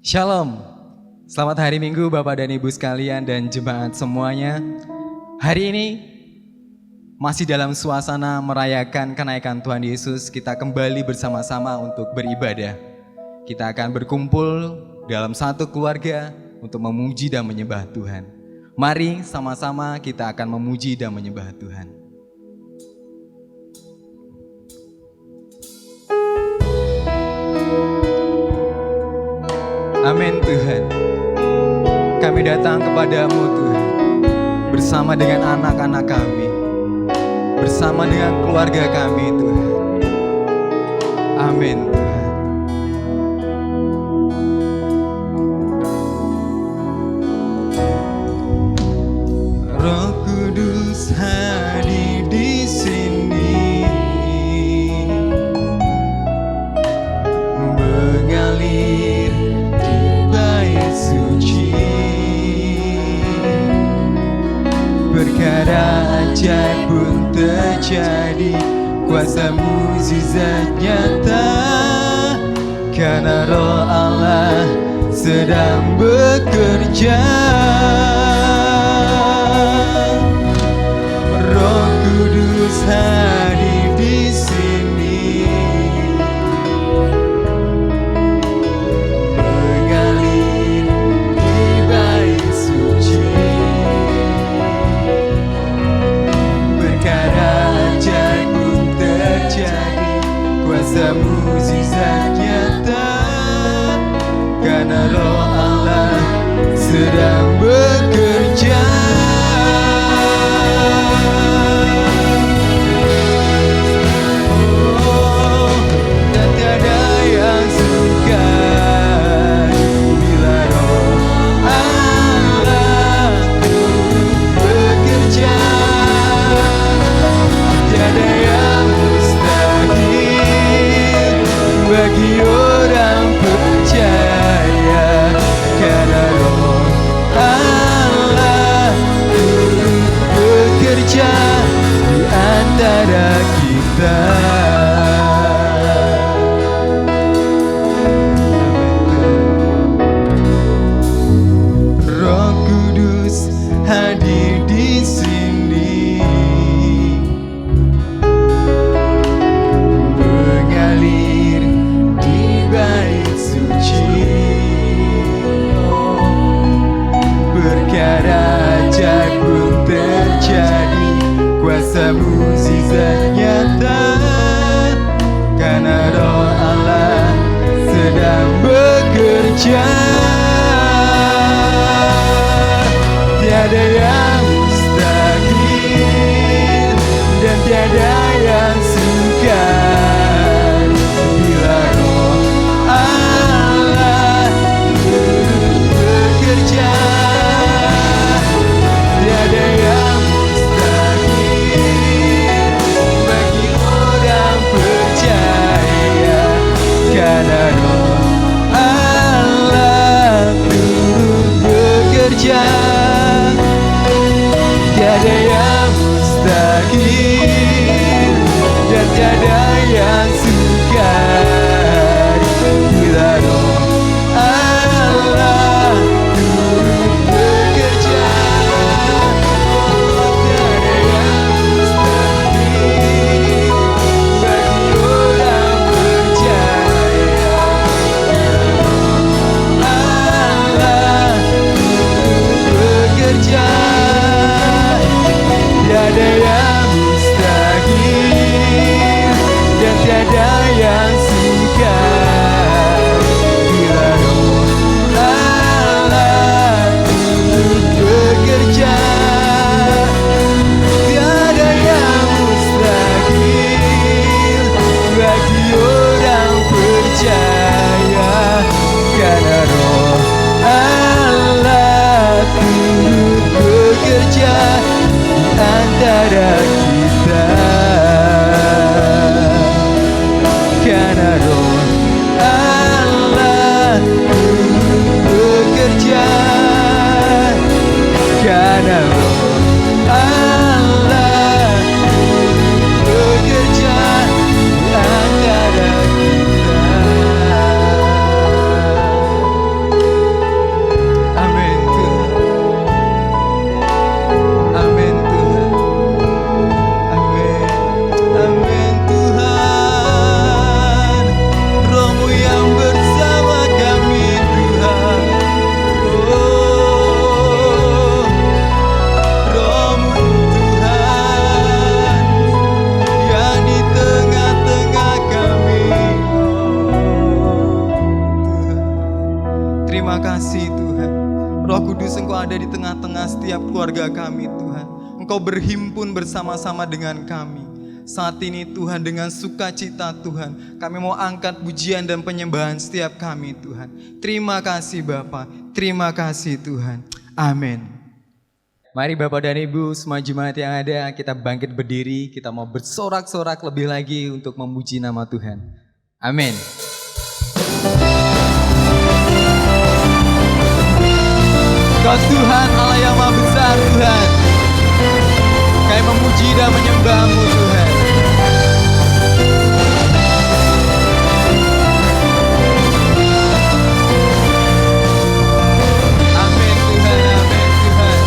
Shalom, selamat hari Minggu Bapak dan Ibu sekalian dan jemaat semuanya. Hari ini masih dalam suasana merayakan kenaikan Tuhan Yesus, kita kembali bersama-sama untuk beribadah. Kita akan berkumpul dalam satu keluarga untuk memuji dan menyembah Tuhan. Mari sama-sama kita akan memuji dan menyembah Tuhan. Amin Tuhan. Kami datang kepadamu Tuhan, bersama dengan anak-anak kami, bersama dengan keluarga kami Tuhan. Amin Tuhan. Roh Kudus hadir di sini, mengalir suci, perkara ajaib pun terjadi, kuasa mukjizat nyata, karena Roh Allah sedang bekerja. Roh Kudus hadir di sini, kuasa mukjizat nyata, karena Roh Allah sedang bekerja. Oh, dan tiada yang sukar bila Roh Allah turut bekerja. Tiada yang bagi orang percaya, karena Roh Allah turut bekerja di antara kita. Roh Kudus hadir di sini, mengalir bait suci, perkara ajaib pun terjadi, kuasa mukjizat nyata, karena Roh Allah sedang bekerja. Tiada yang mustahil dan tiada yang sukar bila Roh Allah turut bekerja. Tiada yang mustahil bagi orang percaya, karena Roh Allah turut bekerja. Tiada yang mustahil dan tiada yang sukar bila Roh Allah turut bekerja. Tiada yang mustahil bagi orang percaya, Allah turut Terima kasih Tuhan. Roh Kudus, Engkau ada di tengah-tengah setiap keluarga kami Tuhan. Engkau berhimpun bersama-sama dengan kami. Saat ini Tuhan, dengan sukacita Tuhan, kami mau angkat pujian dan penyembahan setiap kami Tuhan. Terima kasih Bapa, terima kasih Tuhan. Amin. Mari Bapak dan Ibu, semua jemaat yang ada, kita bangkit berdiri, kita mau bersorak-sorak lebih lagi untuk memuji nama Tuhan. Amin. Kau Tuhan Allah yang Maha Besar Tuhan. Kami memuji dan menyembah-Mu Tuhan. Amin Tuhan, amin Tuhan.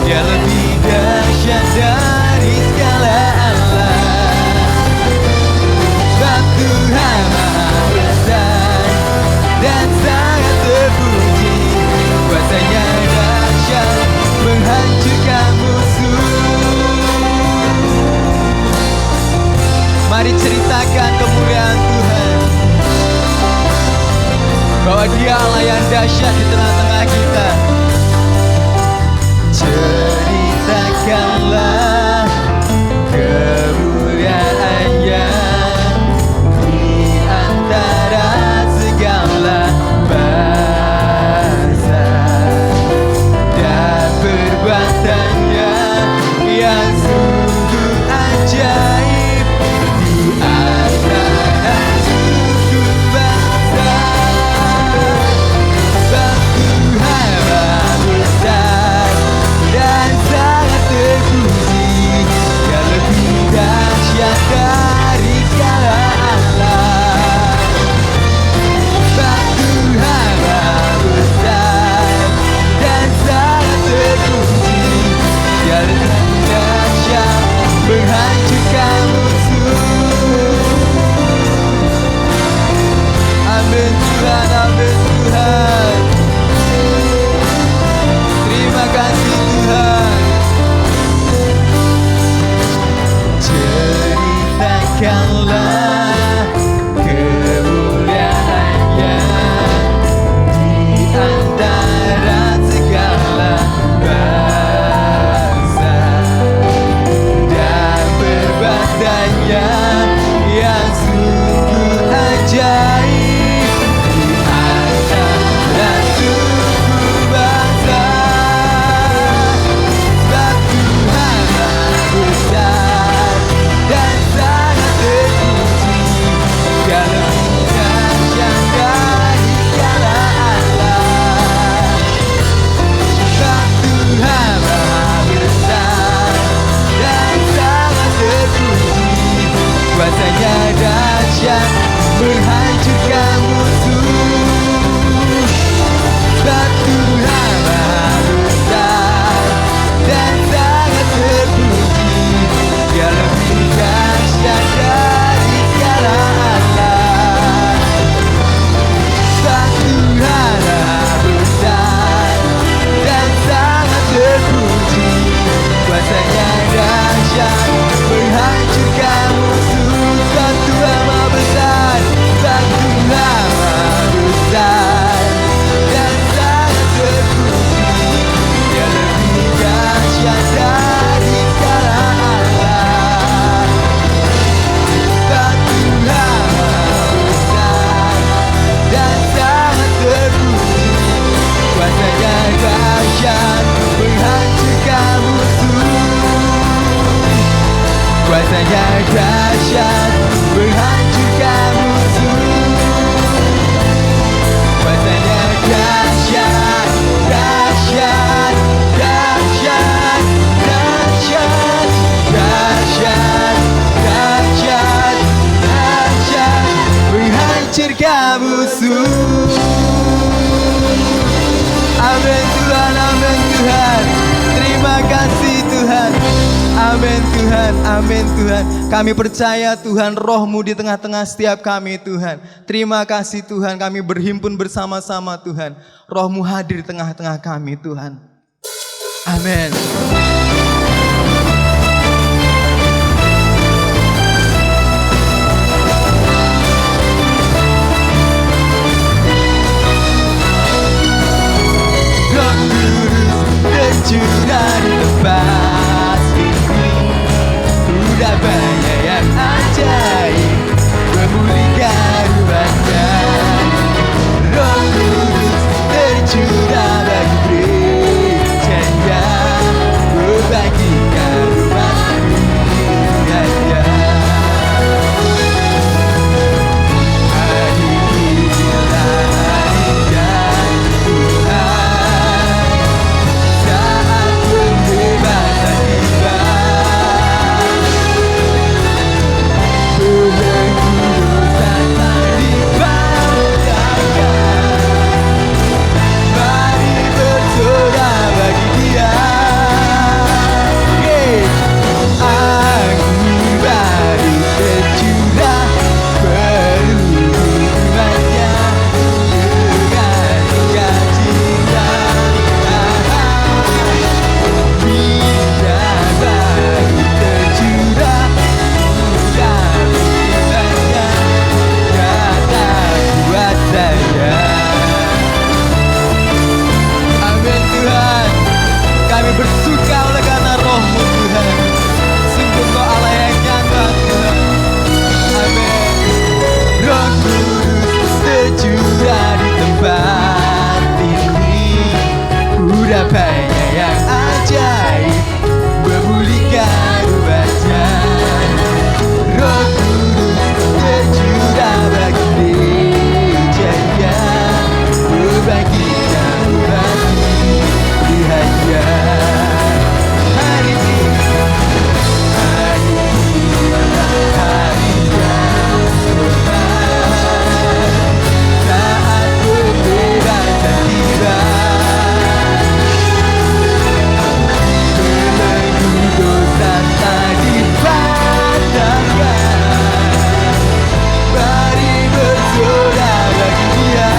Dia lebih dahsyat dari segala Allah. Sebab Tuhan Maha Besar dan sangat terpuji. Kuasanya dahsyat menghancurkan musuh. Mari ceritakan kemuliaan Tuhan, bahwa Dia Allah yang dahsyat di tengah-tengah kita. Ceritakanlah kemuliaan-Nya di antara segala bangsa, dan perbuatan-Nya yang sungguh ajaib di antara suku bangsa. Sebab Tuhan Maha Besar dan sangat terpuji. Dia lebih dahsyat dari segala Allah. Sebab Tuhan Maha Besar dan sangat terpuji. Dia lebih dahsyat menghancurkan musuh. Amin Tuhan, amin Tuhan. Terima kasih Tuhan. Ceritakanlah kemuliaan-Nya di antara segala bangsa, dan perbuatan-Nya yang sungguh ajaib di antara suku bangsa. Sebab Tuhan Maha Besar dan sangat terpuji. Dia lebih dahsyat dari segala Allah. Sebab Tuhan Maha Besar dan sangat terpuji. Kuasanya dahsyat menghancurkan musuh. Sebab Tuhan Maha Besar dan sangat terpuji. Dia lebih dahsyat dari segala Allah. Sebab Tuhan Maha Besar dan sangat terpuji. Kuasanya dahsyat menghancurkan musuh. Sebab Tuhan Maha Besar, sebab Tuhan Maha Besar dan sangat terpuji. Dia lebih dahsyat dari segala Allah. Sebab Tuhan Maha Besar dan sangat terpuji. Kuasanya dahsyat menghancurkan musuh. Kuasanya dahsyat menghancurkan musuh. Kuasanya dahsyat, dahsyat, dahsyat, dahsyat, dahsyat, dahsyat, dahsyat, menghancurkan musuh. Amin Tuhan, amin Tuhan. Terima kasih Tuhan. Amin Tuhan, amin Tuhan. Kami percaya Tuhan, Roh-Mu di tengah-tengah setiap kami Tuhan. Terima kasih Tuhan, kami berhimpun bersama-sama Tuhan. Roh-Mu hadir di tengah-tengah kami Tuhan. Amin. Bersuka oleh karena roh-Mu Tuhan. Sungguh Engkau Allah yang nyata Tuhan. Amin. Roh Kudus sejuta di tempat ini. Udah banyak yang ajaib memulihkan wajah. Roh Kudus sejuta bagi gereja, berbagi bahagia. Hari ini hari yang selamat, saat pembebasan tiba. Belenggu dosa tak dipatahkan, mari bersorak bagi Dia.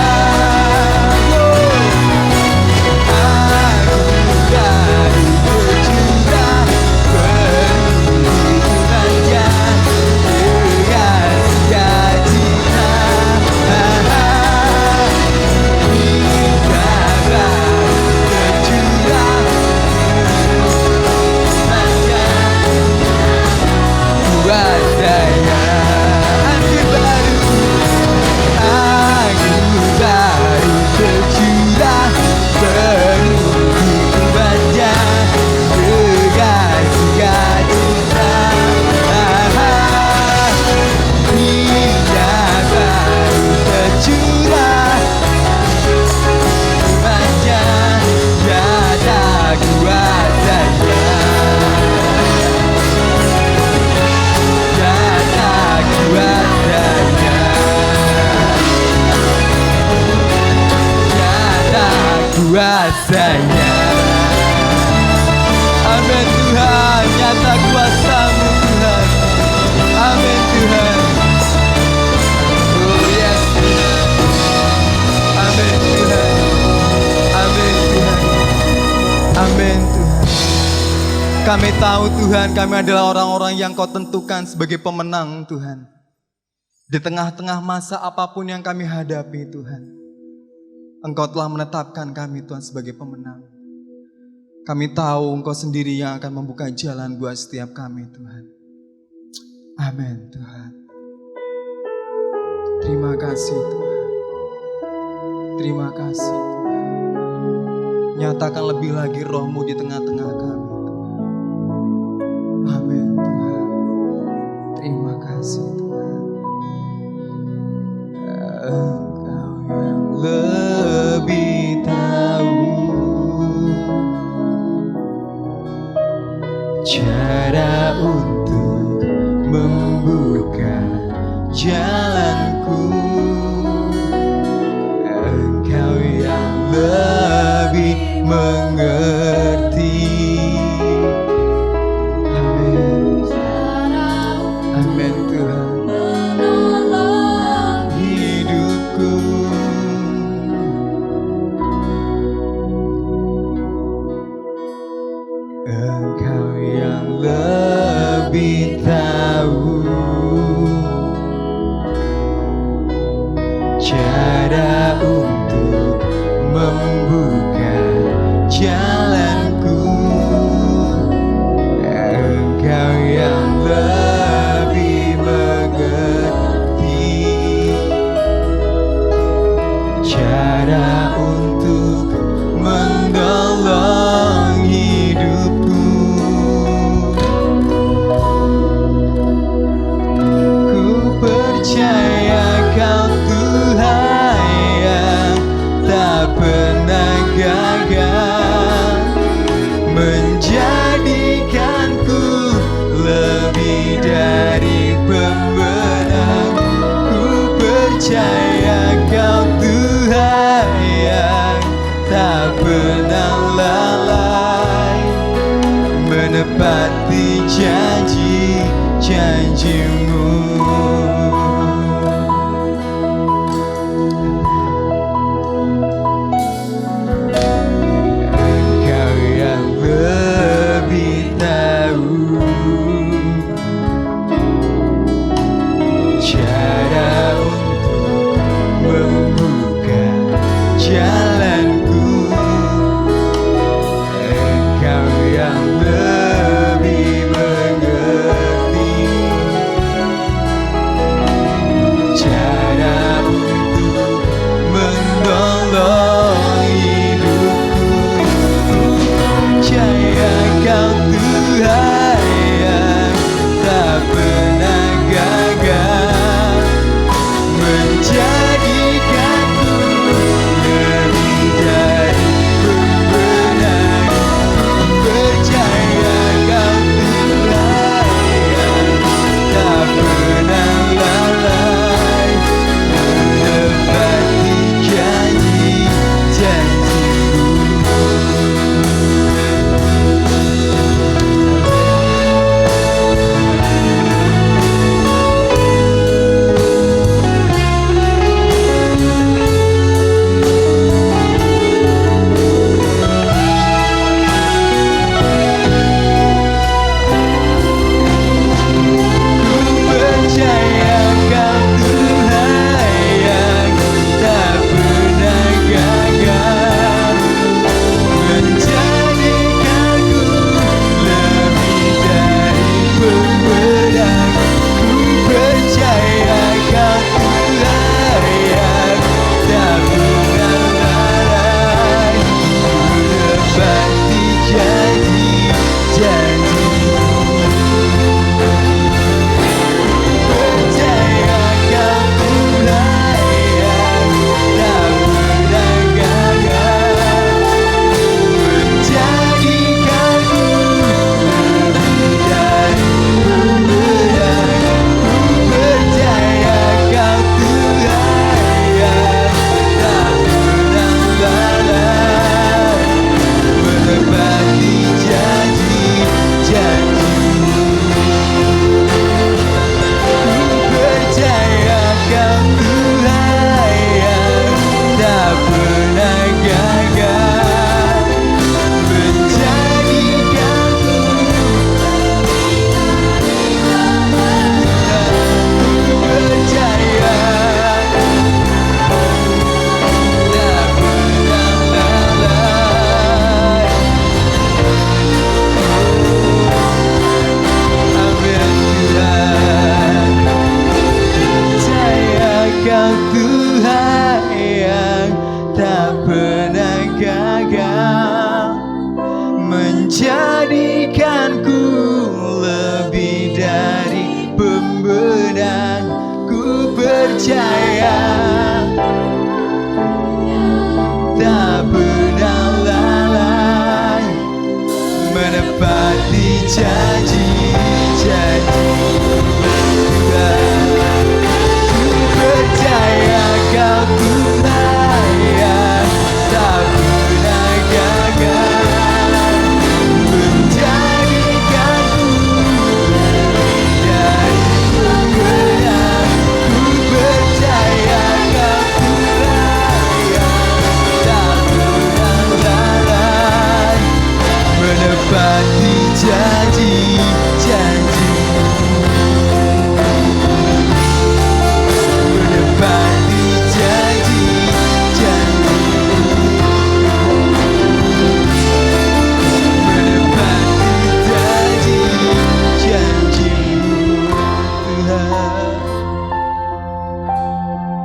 Kuasanya, amin Tuhan, nyata kuasa-Mu Tuhan, amin Tuhan, oh yes Tuhan, amin Tuhan, amin Tuhan, amin Tuhan. Kami tahu Tuhan, kami adalah orang-orang yang Kau tentukan sebagai pemenang Tuhan, di tengah-tengah masa apapun yang kami hadapi Tuhan. Engkau telah menetapkan kami Tuhan sebagai pemenang. Kami tahu Engkau sendiri yang akan membuka jalan buat setiap kami Tuhan. Amin Tuhan. Terima kasih Tuhan. Terima kasih Tuhan. Nyatakan lebih lagi roh-Mu di tengah-tengah kami Tuhan. Amin Tuhan. Terima kasih Tuhan. Engkau yang lebih tahu cara untuk membuka jalanku. Engkau yang lebih mengerti. Amin. Amin Tuhan. Hidupku Engkau yang lebih tahu cara untuk membuka jalanku. Engkau yang lebih mengerti cara untuk menolong hidupku. menjadikanku lebih dari pembenar. Ku percaya tak pernah lalai menepati janji-janji. Ku percaya Kau Tuhan tak pernah gagal menjadikanku dari pembenar. Ku percaya Kau Tuhan tak pernah lalai menepati janji-janji. Menepati janji-janji. Menepati janji-janji-Mu Tuhan.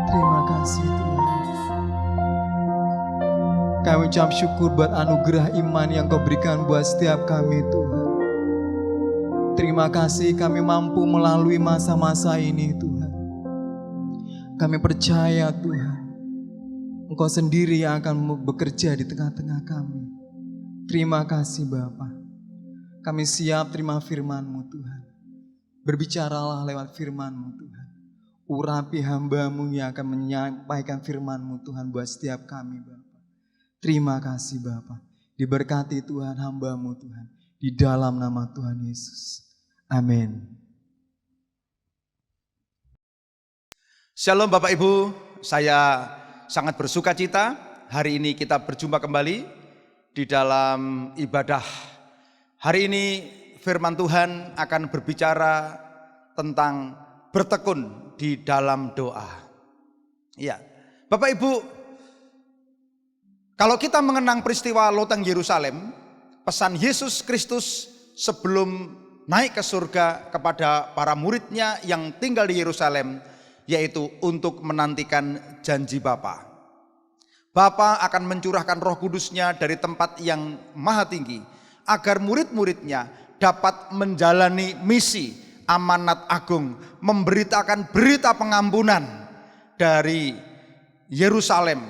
Terima kasih Tuhan. Kami ucap syukur buat anugerah iman yang Kau berikan buat setiap kami Tuhan. Terima kasih kami mampu melalui masa-masa ini Tuhan. Kami percaya Tuhan, Engkau sendiri yang akan bekerja di tengah-tengah kami. Terima kasih Bapa. Kami siap terima firman-Mu Tuhan. Berbicaralah lewat firman-Mu Tuhan. Urapi hamba-Mu yang akan menyampaikan firman-Mu Tuhan buat setiap kami Bapa. Terima kasih Bapa. Diberkati Tuhan hamba-Mu Tuhan. Di dalam nama Tuhan Yesus. Amin. Shalom Bapak Ibu, saya sangat bersuka cita hari ini kita berjumpa kembali di dalam ibadah. Hari ini firman Tuhan akan berbicara tentang bertekun di dalam doa. Ya, Bapak Ibu, kalau kita mengenang peristiwa loteng Yerusalem, pesan Yesus Kristus sebelum naik ke surga kepada para muridnya yang tinggal di Yerusalem, yaitu untuk menantikan janji Bapa. Bapa akan mencurahkan Roh Kudus-Nya dari tempat yang maha tinggi, agar murid-muridnya dapat menjalani misi amanat agung, memberitakan berita pengampunan dari Yerusalem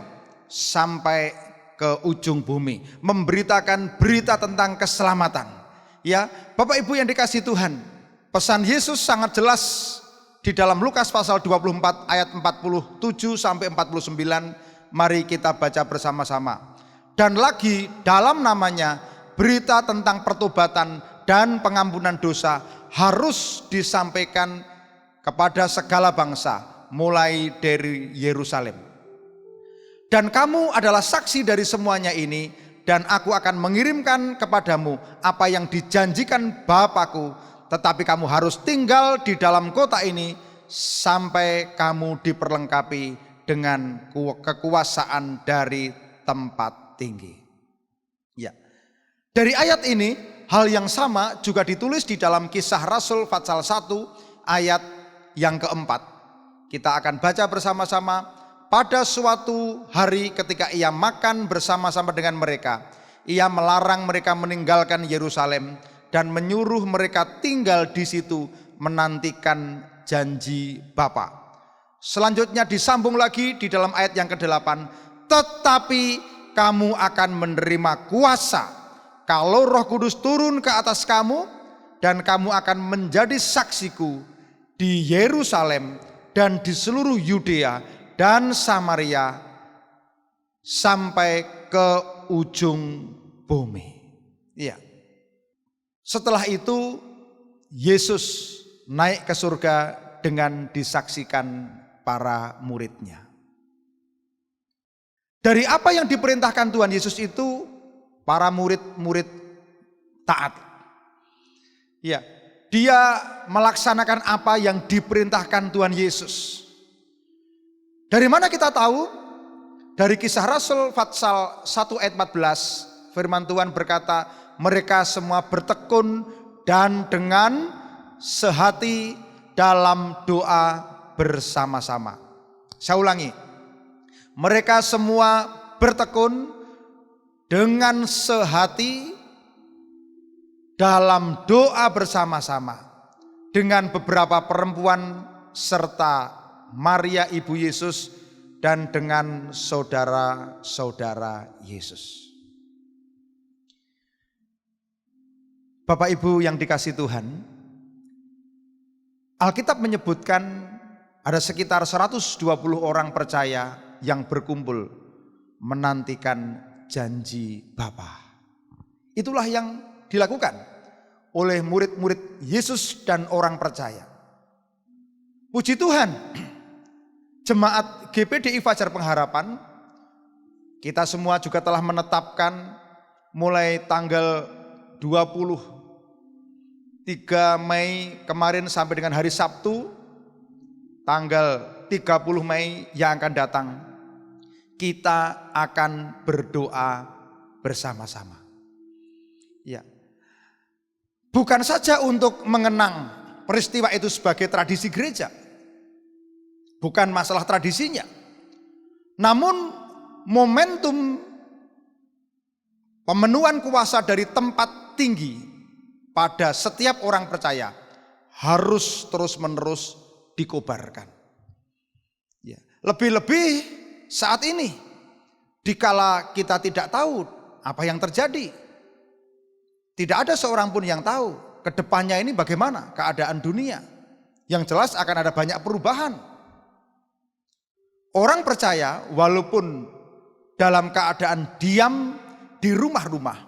sampai ke ujung bumi, memberitakan berita tentang keselamatan. Ya, Bapak Ibu yang dikasihi Tuhan, pesan Yesus sangat jelas di dalam Lukas pasal 24 ayat 47 sampai 49. Mari kita baca bersama-sama. Dan lagi dalam namanya berita tentang pertobatan dan pengampunan dosa harus disampaikan kepada segala bangsa mulai dari Yerusalem. Dan kamu adalah saksi dari semuanya ini, dan aku akan mengirimkan kepadamu apa yang dijanjikan Bapakku. Tetapi kamu harus tinggal di dalam kota ini sampai kamu diperlengkapi dengan kekuasaan dari tempat tinggi. Ya. Dari ayat ini hal yang sama juga ditulis di dalam Kisah Rasul pasal 1 ayat yang keempat. Kita akan baca bersama-sama. Pada suatu hari ketika ia makan bersama-sama dengan mereka, ia melarang mereka meninggalkan Yerusalem dan menyuruh mereka tinggal di situ menantikan janji Bapa. Selanjutnya disambung lagi di dalam ayat yang ke-8, tetapi kamu akan menerima kuasa kalau Roh Kudus turun ke atas kamu, dan kamu akan menjadi saksiku di Yerusalem dan di seluruh Yudea dan Samaria sampai ke ujung bumi. Iya. Setelah itu Yesus naik ke surga dengan disaksikan para muridnya. Dari apa yang diperintahkan Tuhan Yesus itu, para murid-murid taat. Ya, dia melaksanakan apa yang diperintahkan Tuhan Yesus. Dari mana kita tahu? Dari Kisah Rasul pasal 1 ayat 14, firman Tuhan berkata, mereka semua bertekun dan dengan sehati dalam doa bersama-sama. Saya ulangi, mereka semua bertekun dengan sehati dalam doa bersama-sama dengan beberapa perempuan serta Maria ibu Yesus dan dengan saudara-saudara Yesus. Bapak Ibu yang dikasihi Tuhan, Alkitab menyebutkan ada sekitar 120 orang percaya yang berkumpul menantikan janji Bapa. Itulah yang dilakukan oleh murid-murid Yesus dan orang percaya. Puji Tuhan, jemaat GPDI Fajar Pengharapan, kita semua juga telah menetapkan mulai tanggal 23 Mei kemarin sampai dengan hari Sabtu, tanggal 30 Mei yang akan datang, kita akan berdoa bersama-sama. Ya. Bukan saja untuk mengenang peristiwa itu sebagai tradisi gereja. Bukan masalah tradisinya. Namun momentum pemenuhan kuasa dari tempat tinggi pada setiap orang percaya harus terus-menerus dikobarkan. Ya. Lebih-lebih saat ini, dikala kita tidak tahu apa yang terjadi. Tidak ada seorang pun yang tahu ke depannya ini bagaimana keadaan dunia. Yang jelas akan ada banyak perubahan. Orang percaya walaupun dalam keadaan diam di rumah-rumah,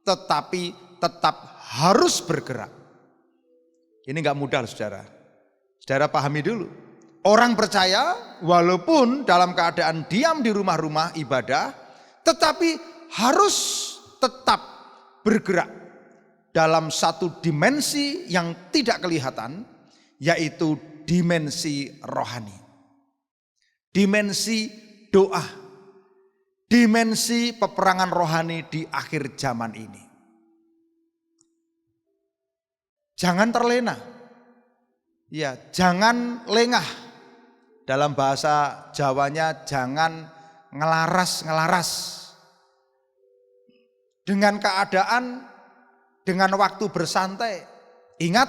tetapi tetap harus bergerak. Ini enggak mudah, saudara. Saudara pahami dulu. Orang percaya walaupun dalam keadaan diam di rumah-rumah ibadah, tetapi harus tetap bergerak dalam satu dimensi yang tidak kelihatan, yaitu dimensi rohani. Dimensi doa. Dimensi peperangan rohani di akhir zaman ini. Jangan terlena. Ya, jangan lengah. Dalam bahasa Jawanya jangan ngelaras-ngelaras. Dengan keadaan, dengan waktu bersantai. Ingat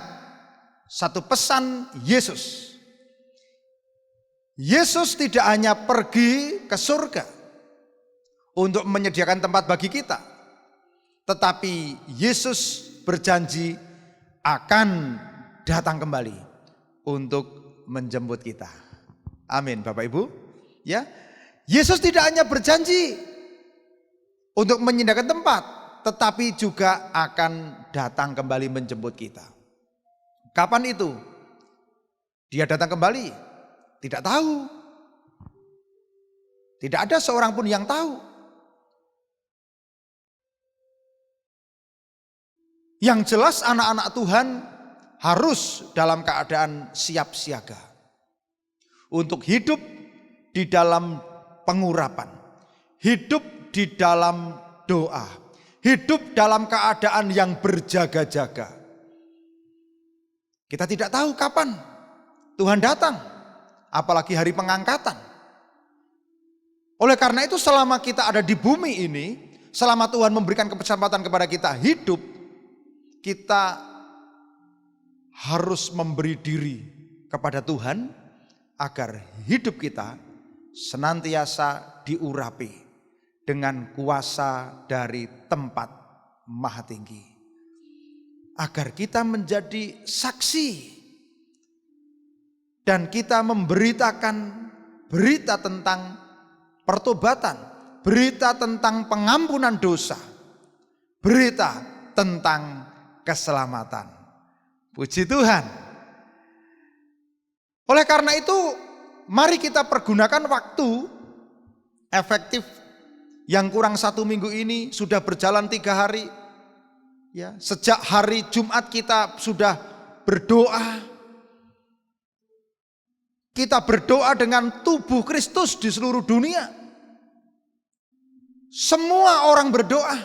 satu pesan Yesus. Yesus tidak hanya pergi ke surga untuk menyediakan tempat bagi kita. Tetapi Yesus berjanji akan datang kembali untuk menjemput kita. Amin, Bapak Ibu. Ya, Yesus tidak hanya berjanji untuk menyediakan tempat, tetapi juga akan datang kembali menjemput kita. Kapan itu Dia datang kembali? Tidak tahu. Tidak ada seorang pun yang tahu. Yang jelas anak-anak Tuhan harus dalam keadaan siap siaga untuk hidup di dalam pengurapan, hidup di dalam doa, hidup dalam keadaan yang berjaga-jaga. Kita tidak tahu kapan Tuhan datang, apalagi hari pengangkatan. Oleh karena itu selama kita ada di bumi ini, selama Tuhan memberikan kesempatan kepada kita hidup, kita harus memberi diri kepada Tuhan agar hidup kita senantiasa diurapi dengan kuasa dari tempat maha tinggi. Agar kita menjadi saksi dan kita memberitakan berita tentang pertobatan, berita tentang pengampunan dosa, berita tentang keselamatan. Puji Tuhan. Oleh karena itu, mari kita pergunakan waktu efektif yang kurang 1 minggu ini, sudah berjalan 3 hari. Ya, sejak hari Jumat kita sudah berdoa. Kita berdoa dengan tubuh Kristus di seluruh dunia. Semua orang berdoa.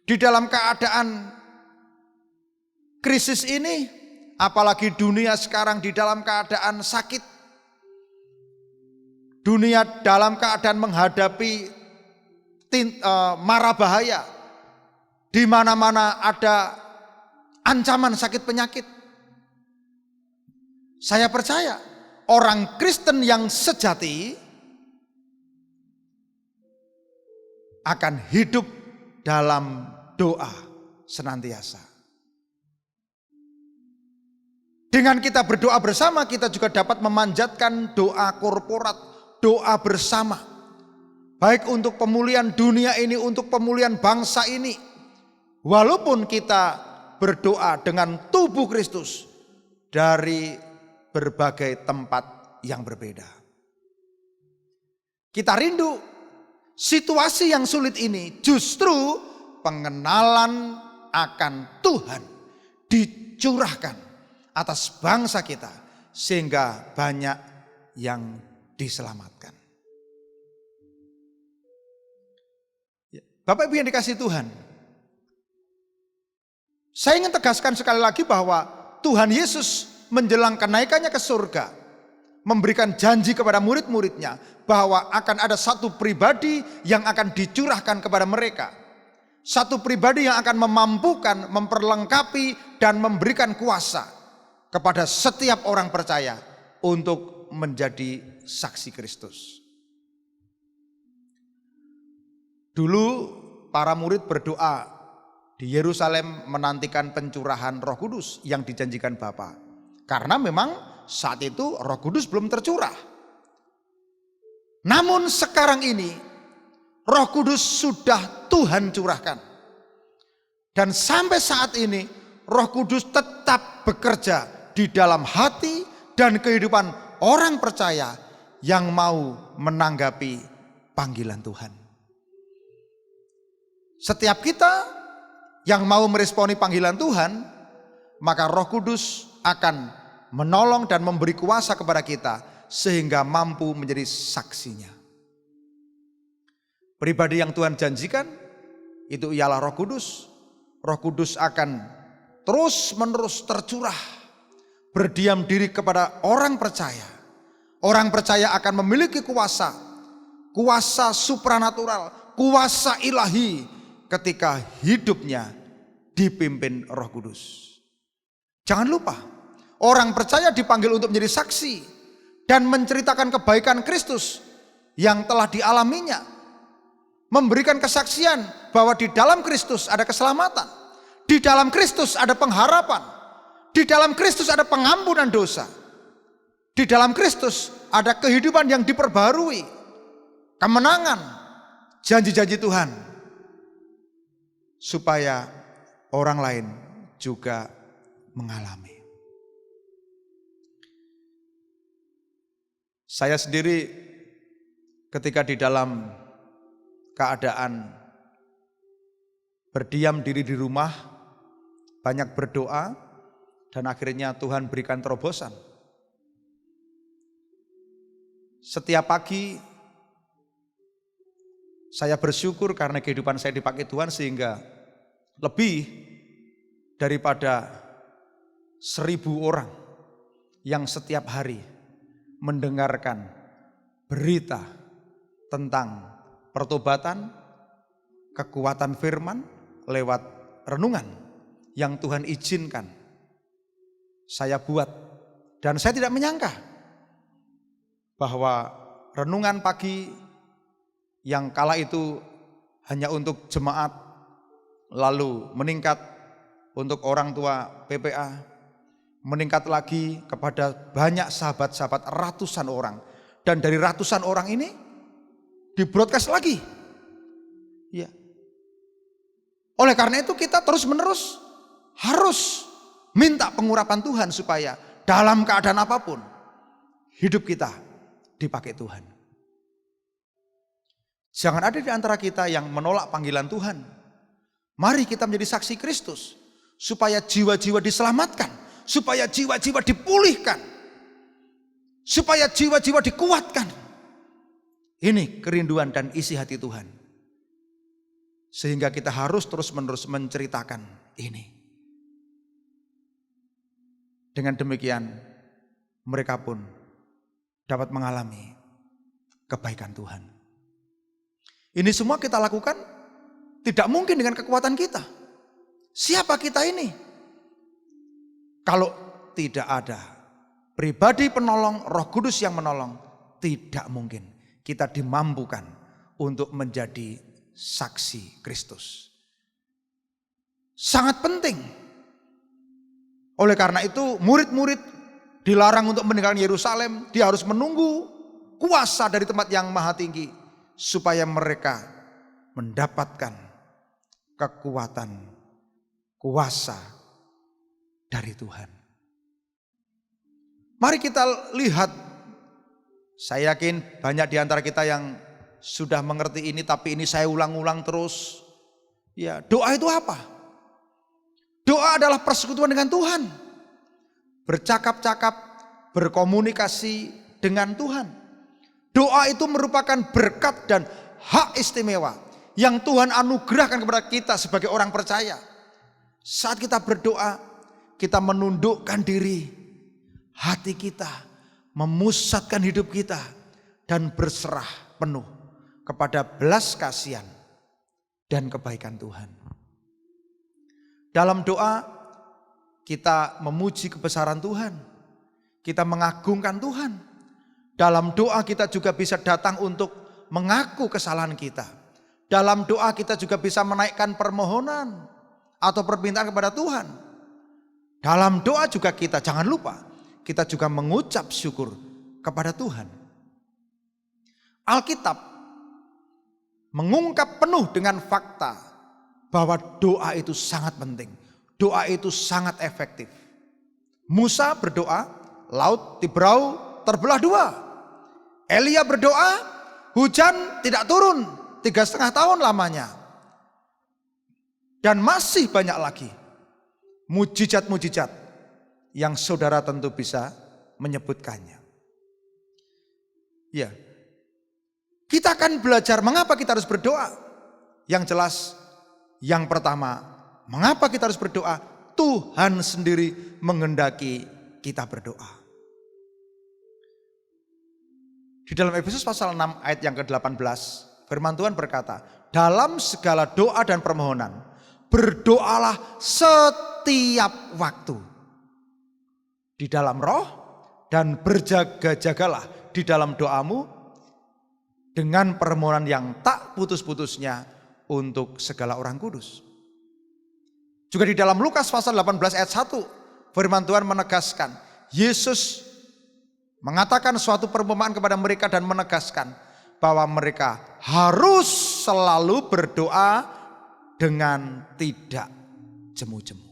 Di dalam keadaan krisis ini, apalagi dunia sekarang di dalam keadaan sakit. Dunia dalam keadaan menghadapi mara bahaya. Di mana-mana ada ancaman sakit penyakit. Saya percaya orang Kristen yang sejati akan hidup dalam doa senantiasa. Dengan kita berdoa bersama, kita juga dapat memanjatkan doa korporat, doa bersama. Baik untuk pemulihan dunia ini, untuk pemulihan bangsa ini. Walaupun kita berdoa dengan tubuh Kristus dari berbagai tempat yang berbeda. Kita rindu situasi yang sulit ini justru pengenalan akan Tuhan dicurahkan atas bangsa kita sehingga banyak yang diselamatkan. Bapak Ibu yang dikasihi Tuhan, saya ingin tegaskan sekali lagi bahwa Tuhan Yesus menjelang kenaikannya ke surga memberikan janji kepada murid-muridnya bahwa akan ada satu pribadi yang akan dicurahkan kepada mereka. Satu pribadi yang akan memampukan, memperlengkapi dan memberikan kuasa kepada setiap orang percaya untuk menjadi saksi Kristus. Dulu para murid berdoa di Yerusalem menantikan pencurahan Roh Kudus yang dijanjikan Bapa. Karena memang saat itu Roh Kudus belum tercurah. Namun sekarang ini Roh Kudus sudah Tuhan curahkan. Dan sampai saat ini Roh Kudus tetap bekerja di dalam hati dan kehidupan orang percaya yang mau menanggapi panggilan Tuhan. Setiap kita yang mau meresponi panggilan Tuhan, maka Roh Kudus akan menolong dan memberi kuasa kepada kita sehingga mampu menjadi saksinya. Pribadi yang Tuhan janjikan itu ialah Roh Kudus. Roh Kudus akan terus-menerus tercurah, berdiam diri kepada orang percaya. Orang percaya akan memiliki kuasa, kuasa supranatural, kuasa ilahi ketika hidupnya dipimpin Roh Kudus. Jangan lupa, orang percaya dipanggil untuk menjadi saksi dan menceritakan kebaikan Kristus yang telah dialaminya. Memberikan kesaksian bahwa di dalam Kristus ada keselamatan, di dalam Kristus ada pengharapan, di dalam Kristus ada pengampunan dosa, di dalam Kristus ada kehidupan yang diperbarui, kemenangan, janji-janji Tuhan, supaya orang lain juga mengalami. Saya sendiri ketika di dalam keadaan berdiam diri di rumah, banyak berdoa, dan akhirnya Tuhan berikan terobosan. Setiap pagi saya bersyukur karena kehidupan saya dipakai Tuhan sehingga lebih daripada 1.000 orang yang setiap hari mendengarkan berita tentang pertobatan, kekuatan firman lewat renungan yang Tuhan izinkan saya buat. Dan saya tidak menyangka bahwa renungan pagi yang kala itu hanya untuk jemaat, lalu meningkat untuk orang tua PPA, meningkat lagi kepada banyak sahabat-sahabat, ratusan orang. Dan dari ratusan orang ini di-broadcast lagi. Ya. Oleh karena itu kita terus-menerus harus minta pengurapan Tuhan supaya dalam keadaan apapun hidup kita dipakai Tuhan. Jangan ada di antara kita yang menolak panggilan Tuhan. Mari kita menjadi saksi Kristus supaya jiwa-jiwa diselamatkan, supaya jiwa-jiwa dipulihkan, supaya jiwa-jiwa dikuatkan. Ini kerinduan dan isi hati Tuhan. Sehingga kita harus terus-menerus menceritakan ini. Dengan demikian mereka pun dapat mengalami kebaikan Tuhan. Ini semua kita lakukan tidak mungkin dengan kekuatan kita. Siapa kita ini? Kalau tidak ada pribadi penolong, Roh Kudus yang menolong, tidak mungkin kita dimampukan untuk menjadi saksi Kristus. Sangat penting. Oleh karena itu murid-murid dilarang untuk meninggalkan Yerusalem. Dia harus menunggu kuasa dari tempat yang maha tinggi supaya mereka mendapatkan kekuatan, kuasa dari Tuhan. Mari kita lihat. Saya yakin banyak di antara kita yang sudah mengerti ini, tapi ini saya ulang-ulang terus. Ya, doa itu apa? Doa adalah persekutuan dengan Tuhan. Bercakap-cakap, berkomunikasi dengan Tuhan. Doa itu merupakan berkat dan hak istimewa yang Tuhan anugerahkan kepada kita sebagai orang percaya. Saat kita berdoa, kita menundukkan diri, hati kita, memusatkan hidup kita, dan berserah penuh kepada belas kasihan dan kebaikan Tuhan. Dalam doa, kita memuji kebesaran Tuhan, kita mengagungkan Tuhan. Dalam doa kita juga bisa datang untuk mengaku kesalahan kita. Dalam doa kita juga bisa menaikkan permohonan atau permintaan kepada Tuhan. Dalam doa juga kita, jangan lupa, kita juga mengucap syukur kepada Tuhan. Alkitab mengungkap penuh dengan fakta bahwa doa itu sangat penting. Doa itu sangat efektif. Musa berdoa, laut di Berau terbelah dua. Elia berdoa, hujan tidak turun 3,5 tahun lamanya. Dan masih banyak lagi mujizat-mujizat yang saudara tentu bisa menyebutkannya. Ya, kita akan belajar mengapa kita harus berdoa. Yang jelas, yang pertama, mengapa kita harus berdoa? Tuhan sendiri menghendaki kita berdoa. Di dalam Efesus pasal 6 ayat yang ke-18, firman Tuhan berkata, dalam segala doa dan permohonan, berdoalah setiap waktu di dalam roh dan berjaga-jagalah di dalam doamu dengan permohonan yang tak putus-putusnya untuk segala orang kudus. Juga di dalam Lukas pasal 18 ayat 1, firman Tuhan menegaskan, Yesus mengatakan suatu perumpamaan kepada mereka dan menegaskan bahwa mereka harus selalu berdoa dengan tidak jemu-jemu.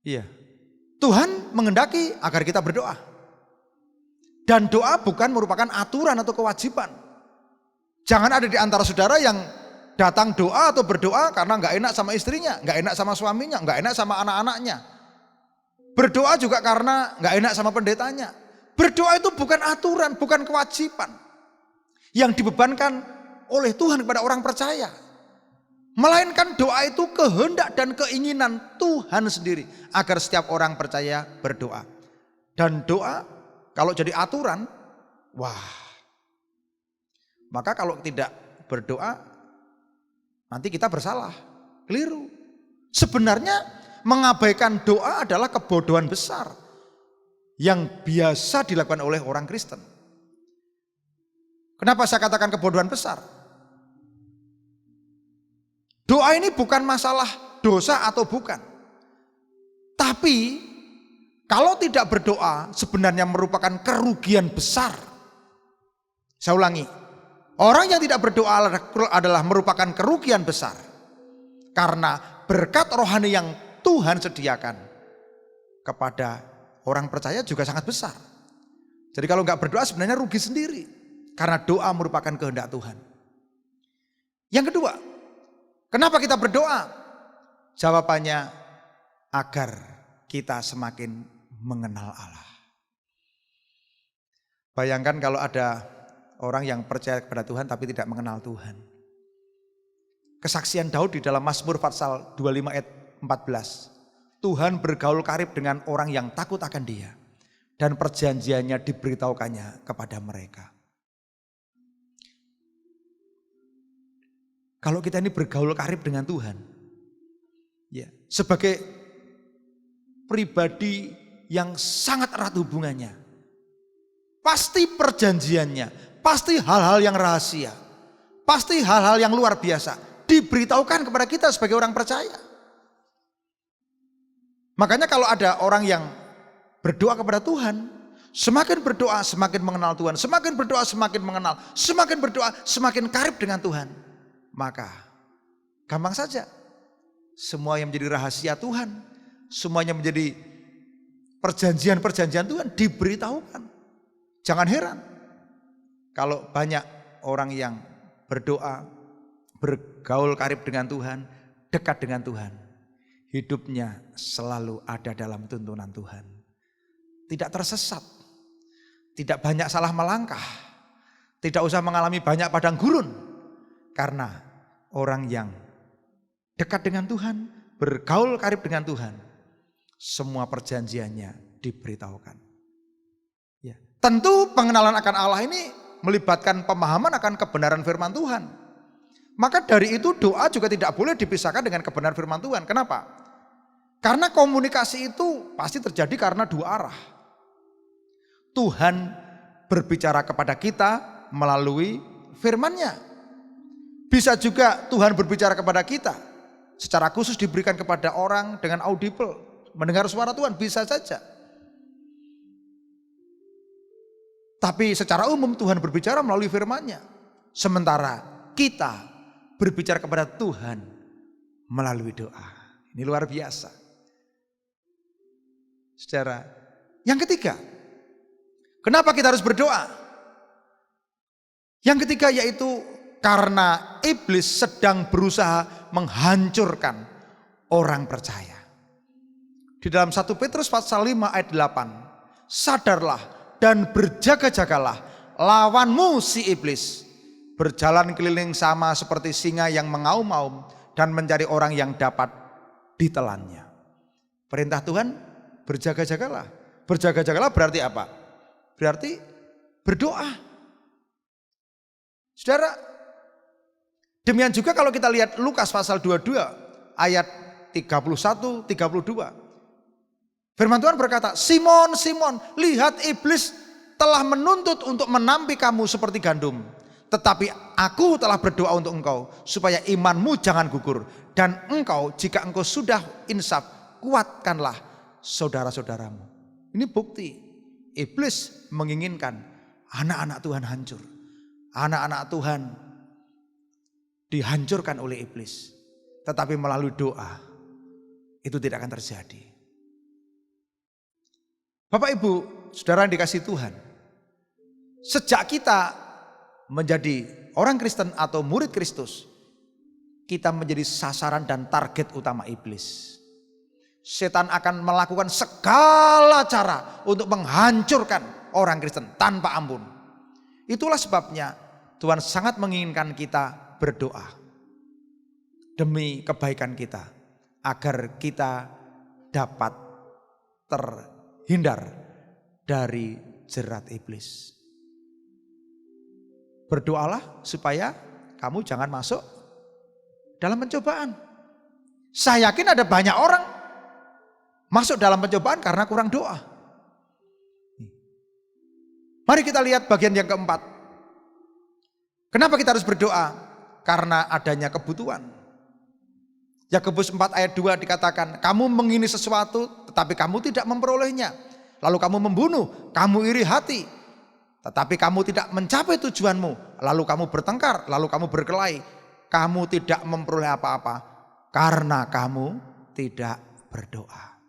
Iya, Tuhan menghendaki agar kita berdoa. Dan doa bukan merupakan aturan atau kewajiban. Jangan ada di antara saudara yang datang doa atau berdoa karena nggak enak sama istrinya, nggak enak sama suaminya, nggak enak sama anak-anaknya. Berdoa juga karena nggak enak sama pendetanya. Berdoa itu bukan aturan, bukan kewajiban yang dibebankan oleh Tuhan kepada orang percaya. Melainkan doa itu kehendak dan keinginan Tuhan sendiri agar setiap orang percaya berdoa. Dan doa kalau jadi aturan, wah, maka kalau tidak berdoa nanti kita bersalah, keliru. Sebenarnya mengabaikan doa adalah kebodohan besar yang biasa dilakukan oleh orang Kristen. Kenapa saya katakan kebodohan besar? Doa ini bukan masalah dosa atau bukan. Tapi kalau tidak berdoa sebenarnya merupakan kerugian besar. Saya ulangi, orang yang tidak berdoa adalah merupakan kerugian besar. Karena berkat rohani yang Tuhan sediakan kepada orang percaya juga sangat besar. Jadi kalau nggak berdoa sebenarnya rugi sendiri. Karena doa merupakan kehendak Tuhan. Yang kedua, kenapa kita berdoa? Jawabannya agar kita semakin mengenal Allah. Bayangkan kalau ada orang yang percaya kepada Tuhan tapi tidak mengenal Tuhan. Kesaksian Daud di dalam Mazmur pasal 25 ayat 14. Tuhan bergaul karib dengan orang yang takut akan Dia dan perjanjiannya diberitahukannya kepada mereka. kalau kita ini bergaul karib dengan Tuhan. Ya, sebagai pribadi yang sangat erat hubungannya. Pasti perjanjiannya, pasti hal-hal yang rahasia, pasti hal-hal yang luar biasa diberitahukan kepada kita sebagai orang percaya. Makanya kalau ada orang yang berdoa kepada Tuhan, semakin berdoa semakin mengenal Tuhan, semakin berdoa semakin mengenal, semakin berdoa semakin karib dengan Tuhan. Maka gampang saja, semua yang menjadi rahasia Tuhan, semuanya menjadi perjanjian-perjanjian Tuhan diberitahukan. Jangan heran kalau banyak orang yang berdoa, bergaul karib dengan Tuhan, dekat dengan Tuhan, hidupnya selalu ada dalam tuntunan Tuhan. Tidak tersesat, tidak banyak salah melangkah, tidak usah mengalami banyak padang gurun. Karena orang yang dekat dengan Tuhan, bergaul karib dengan Tuhan, semua perjanjiannya diberitahukan. Ya. Tentu pengenalan akan Allah ini melibatkan pemahaman akan kebenaran firman Tuhan. Maka dari itu doa juga tidak boleh dipisahkan dengan kebenaran firman Tuhan. Kenapa? Karena komunikasi itu pasti terjadi karena dua arah. Tuhan berbicara kepada kita melalui firman-Nya. Bisa juga Tuhan berbicara kepada kita secara khusus, diberikan kepada orang dengan audible, mendengar suara Tuhan, bisa saja. Tapi secara umum Tuhan berbicara melalui firman-Nya. Sementara kita berbicara kepada Tuhan melalui doa. Ini luar biasa. Saudara, yang ketiga, kenapa kita harus berdoa? Yang ketiga yaitu karena iblis sedang berusaha menghancurkan orang percaya. Di dalam 1 Petrus pasal 5 ayat 8, sadarlah dan berjaga-jagalah, lawanmu si iblis berjalan keliling sama seperti singa yang mengaum-aum dan mencari orang yang dapat ditelannya. Perintah Tuhan, berjaga-jagalah. Berjaga-jagalah berarti apa? Berarti berdoa. Saudara, demikian juga kalau kita lihat Lukas pasal 22 ayat 31-32. Firman Tuhan berkata, Simon, Simon, lihat iblis telah menuntut untuk menampi kamu seperti gandum. Tetapi aku telah berdoa untuk engkau, supaya imanmu jangan gugur. Dan engkau, jika engkau sudah insaf, kuatkanlah saudara-saudaramu. Ini bukti, iblis menginginkan anak-anak Tuhan hancur. Anak-anak Tuhan dihancurkan oleh iblis. Tetapi melalui doa, itu tidak akan terjadi. Bapak Ibu, saudara yang dikasihi Tuhan, sejak kita menjadi orang Kristen atau murid Kristus, kita menjadi sasaran dan target utama iblis. Setan akan melakukan segala cara untuk menghancurkan orang Kristen tanpa ampun. Itulah sebabnya Tuhan sangat menginginkan kita berdoa demi kebaikan kita, agar kita dapat terhindar dari jerat iblis. Berdoalah supaya kamu jangan masuk dalam pencobaan. Saya yakin ada banyak orang masuk dalam pencobaan karena kurang doa. Mari kita lihat bagian yang keempat. Kenapa kita harus berdoa? Karena adanya kebutuhan. Yakobus 4 ayat 2 dikatakan, kamu mengingini sesuatu tetapi kamu tidak memperolehnya. Lalu kamu membunuh, kamu iri hati, tetapi kamu tidak mencapai tujuanmu. Lalu kamu bertengkar, lalu kamu berkelahi. Kamu tidak memperoleh apa-apa karena kamu tidak berdoa.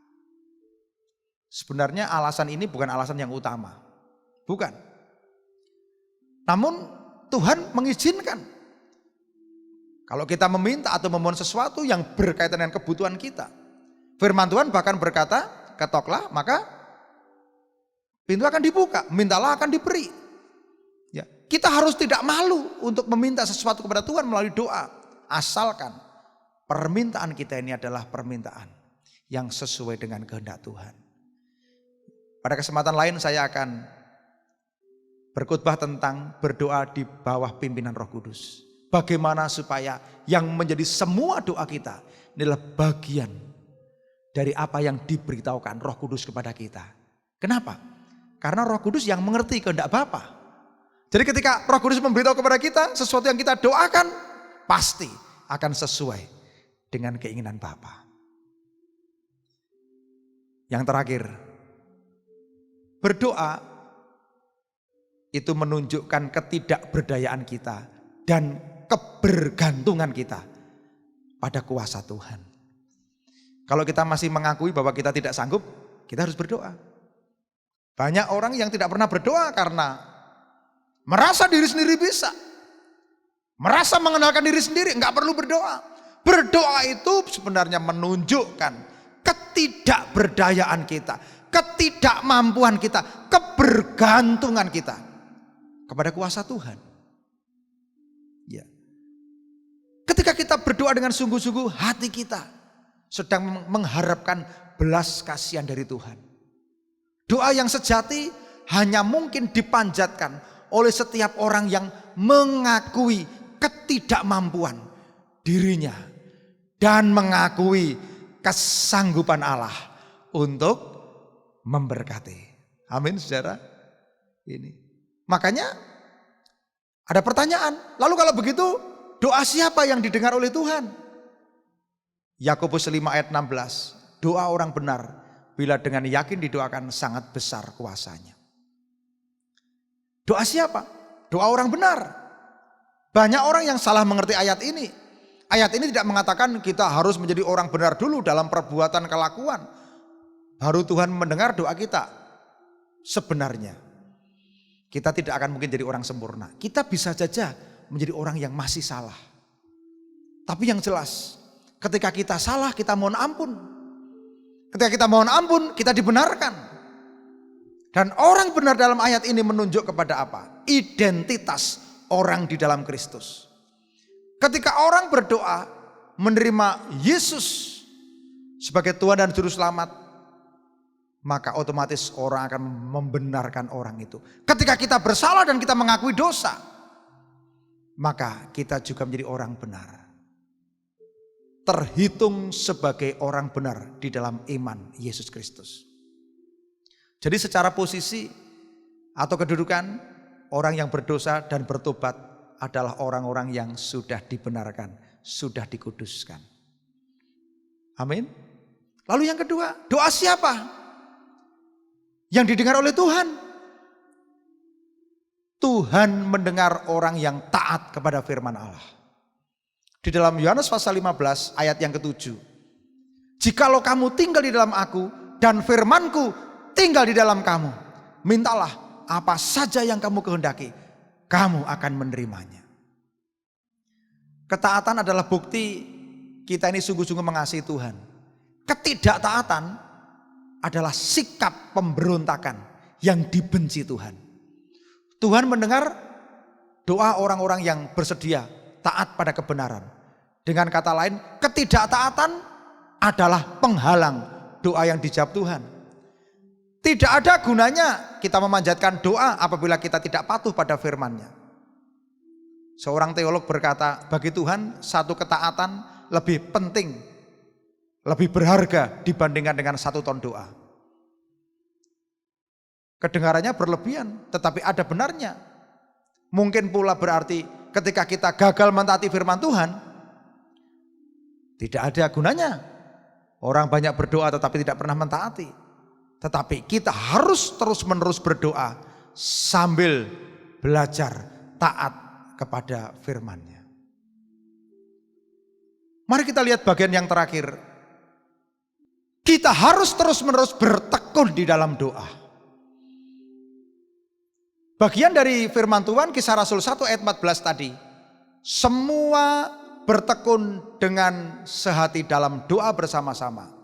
Sebenarnya alasan ini bukan alasan yang utama. Bukan. Namun Tuhan mengizinkan. Kalau kita meminta atau memohon sesuatu yang berkaitan dengan kebutuhan kita. Firman Tuhan bahkan berkata, ketoklah maka pintu akan dibuka, mintalah akan diberi. Ya, kita harus tidak malu untuk meminta sesuatu kepada Tuhan melalui doa. Asalkan permintaan kita ini adalah permintaan yang sesuai dengan kehendak Tuhan. Pada kesempatan lain saya akan berkhotbah tentang berdoa di bawah pimpinan Roh Kudus. Bagaimana supaya yang menjadi semua doa kita adalah bagian dari apa yang diberitahukan Roh Kudus kepada kita. Kenapa? Karena Roh Kudus yang mengerti kehendak Bapa. Jadi ketika Roh Kudus memberitahu kepada kita sesuatu yang kita doakan, pasti akan sesuai dengan keinginan Bapa. Yang terakhir, berdoa itu menunjukkan ketidakberdayaan kita dan kebergantungan kita pada kuasa Tuhan. Kalau kita masih mengakui bahwa kita tidak sanggup, kita harus berdoa. Banyak orang yang tidak pernah berdoa karena merasa diri sendiri bisa. Merasa mengenalkan diri sendiri, enggak perlu berdoa. Berdoa itu sebenarnya menunjukkan ketidakberdayaan kita, ketidakmampuan kita, kebergantungan kita kepada kuasa Tuhan. Ya. Ketika kita berdoa dengan sungguh-sungguh, hati kita sedang mengharapkan belas kasihan dari Tuhan. Doa yang sejati hanya mungkin dipanjatkan oleh setiap orang yang mengakui ketidakmampuan dirinya dan mengakui kesanggupan Allah untuk memberkati. Amin, saudara. Ini. Makanya ada pertanyaan. Lalu kalau begitu, doa siapa yang didengar oleh Tuhan? Yakobus 5 ayat 16. Doa orang benar bila dengan yakin didoakan sangat besar kuasanya. Doa siapa? Doa orang benar. Banyak orang yang salah mengerti ayat ini. Ayat ini tidak mengatakan kita harus menjadi orang benar dulu dalam perbuatan kelakuan. Baru Tuhan mendengar doa kita. Sebenarnya kita tidak akan mungkin jadi orang sempurna. Kita bisa saja menjadi orang yang masih salah. Tapi yang jelas, ketika kita salah kita mohon ampun. Ketika kita mohon ampun kita dibenarkan. Dan orang benar dalam ayat ini menunjuk kepada apa? Identitas orang di dalam Kristus. Ketika orang berdoa menerima Yesus sebagai Tuhan dan Juru Selamat, maka otomatis orang akan membenarkan orang itu. Ketika kita bersalah dan kita mengakui dosa, maka kita juga menjadi orang benar. Terhitung sebagai orang benar di dalam iman Yesus Kristus. Jadi secara posisi atau kedudukan, orang yang berdosa dan bertobat adalah orang-orang yang sudah dibenarkan, sudah dikuduskan. Amin. Lalu yang kedua, doa siapa yang didengar oleh Tuhan? Tuhan mendengar orang yang taat kepada firman Allah. Di dalam Yohanes pasal 15 ayat yang ke-7. Jikalau kamu tinggal di dalam aku dan firmanku tinggal di dalam kamu, mintalah apa saja yang kamu kehendaki, kamu akan menerimanya. Ketaatan adalah bukti kita ini sungguh-sungguh mengasihi Tuhan. Ketidaktaatan adalah sikap pemberontakan yang dibenci Tuhan. Tuhan mendengar doa orang-orang yang bersedia taat pada kebenaran. Dengan kata lain, ketidaktaatan adalah penghalang doa yang dijawab Tuhan. Tidak ada gunanya kita memanjatkan doa apabila kita tidak patuh pada firman-Nya. Seorang teolog berkata, bagi Tuhan satu ketaatan lebih penting, lebih berharga dibandingkan dengan 1 ton doa. Kedengarannya berlebihan, tetapi ada benarnya. Mungkin pula berarti ketika kita gagal mentaati firman Tuhan, tidak ada gunanya. Orang banyak berdoa tetapi tidak pernah mentaati. Tetapi kita harus terus-menerus berdoa sambil belajar taat kepada firman-Nya. Mari kita lihat bagian yang terakhir. Kita harus terus-menerus bertekun di dalam doa. Bagian dari firman Tuhan Kisah Rasul 1 ayat 14 tadi. Semua bertekun dengan sehati dalam doa bersama-sama.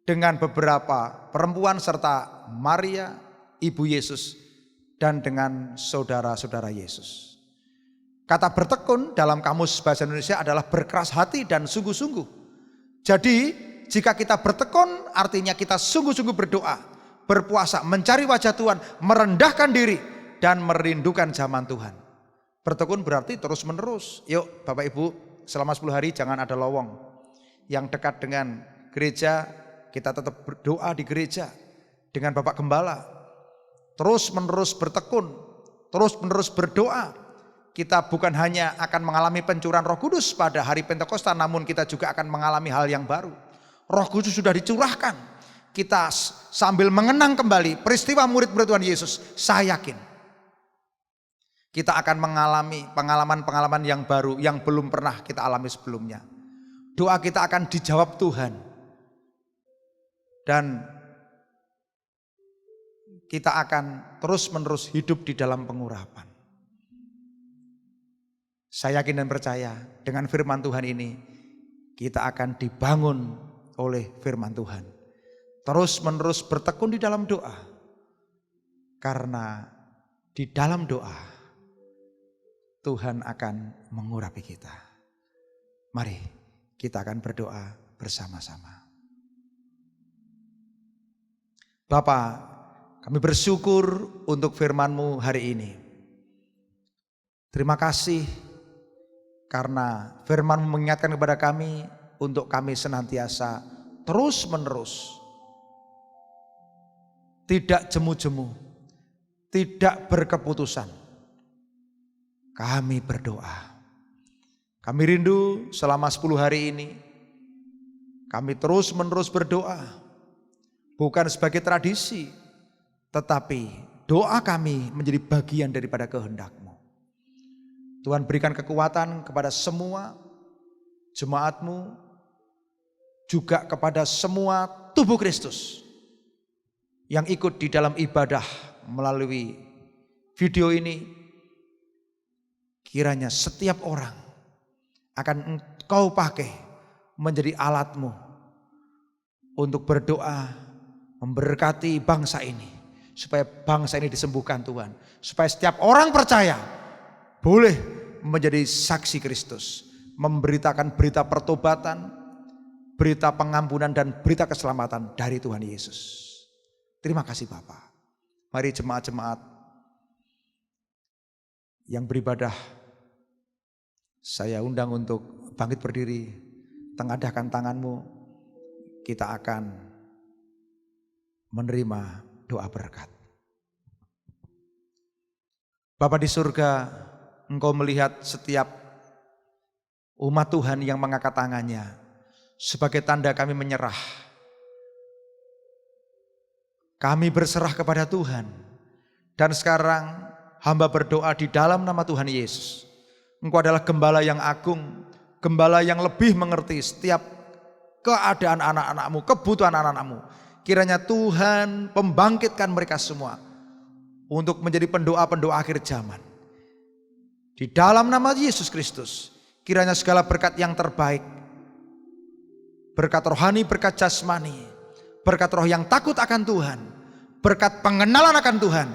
Dengan beberapa perempuan serta Maria, ibu Yesus, dan dengan saudara-saudara Yesus. Kata bertekun dalam kamus bahasa Indonesia adalah berkeras hati dan sungguh-sungguh. Jadi jika kita bertekun artinya kita sungguh-sungguh berdoa, berpuasa, mencari wajah Tuhan, merendahkan diri dan merindukan zaman Tuhan. Bertekun berarti terus menerus. Yuk Bapak Ibu, selama 10 hari jangan ada lowong. Yang dekat dengan gereja, kita tetap berdoa di gereja dengan Bapak Gembala. Terus menerus bertekun, terus menerus berdoa. Kita bukan hanya akan mengalami pencurahan Roh Kudus pada hari Pentakosta, namun kita juga akan mengalami hal yang baru. Roh Kudus sudah dicurahkan. Kita sambil mengenang kembali peristiwa murid-murid Tuhan Yesus, saya yakin kita akan mengalami pengalaman-pengalaman yang baru yang belum pernah kita alami sebelumnya. Doa kita akan dijawab Tuhan. Dan kita akan terus-menerus hidup di dalam pengurapan. Saya yakin dan percaya dengan firman Tuhan ini kita akan dibangun oleh firman Tuhan. Terus-menerus bertekun di dalam doa. Karena di dalam doa Tuhan akan mengurapi kita. Mari kita akan berdoa bersama-sama. Bapa, kami bersyukur untuk firman-Mu hari ini. Terima kasih karena firman-Mu mengingatkan kepada kami untuk kami senantiasa terus-menerus, tidak jemu-jemu, tidak berkeputusan. Kami berdoa. Kami rindu selama 10 hari ini, kami terus-menerus berdoa. Bukan sebagai tradisi, tetapi doa kami menjadi bagian daripada kehendak-Mu. Tuhan berikan kekuatan kepada semua jemaat-Mu, juga kepada semua tubuh Kristus yang ikut di dalam ibadah melalui video ini. Kiranya setiap orang akan Engkau pakai menjadi alat-Mu untuk berdoa, memberkati bangsa ini, supaya bangsa ini disembuhkan Tuhan, supaya setiap orang percaya boleh menjadi saksi Kristus, memberitakan berita pertobatan, berita pengampunan dan berita keselamatan dari Tuhan Yesus. Terima kasih Bapak. Mari jemaat-jemaat yang beribadah, saya undang untuk bangkit berdiri, tengadahkan tanganmu, kita akan menerima doa berkat. Bapa di surga, Engkau melihat setiap umat Tuhan yang mengangkat tangannya sebagai tanda kami menyerah. Kami berserah kepada Tuhan. Dan sekarang hamba berdoa di dalam nama Tuhan Yesus. Engkau adalah gembala yang agung, gembala yang lebih mengerti setiap keadaan anak-anak-Mu, kebutuhan anak-anak-Mu. Kiranya Tuhan membangkitkan mereka semua untuk menjadi pendoa-pendoa akhir zaman. Di dalam nama Yesus Kristus, kiranya segala berkat yang terbaik, berkat rohani, berkat jasmani, berkat roh yang takut akan Tuhan, berkat pengenalan akan Tuhan,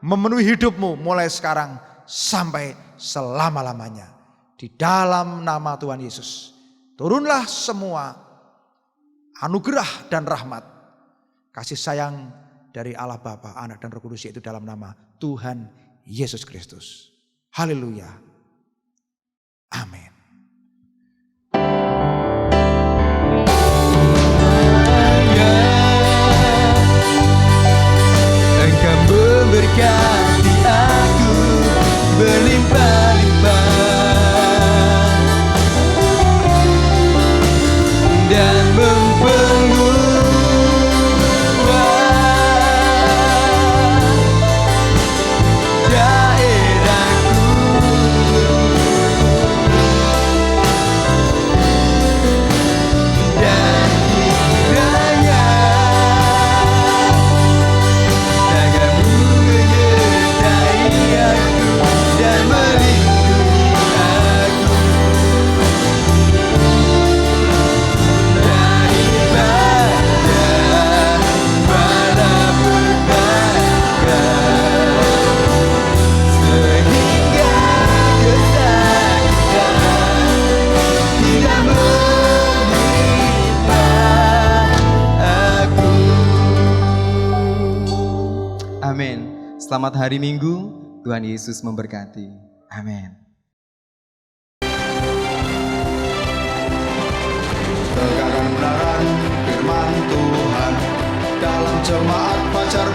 memenuhi hidupmu mulai sekarang sampai selama-lamanya. Di dalam nama Tuhan Yesus, turunlah semua anugerah dan rahmat, kasih sayang dari Allah Bapa, Anak dan Roh Kudus, yaitu dalam nama Tuhan Yesus Kristus. Haleluya. Amin. Engkau memberkati aku berlimpah-limpah dan Amin. Selamat hari Minggu, Tuhan Yesus memberkati. Amin. Tegakkan kebenaran firman Tuhan dalam jemaat Fajar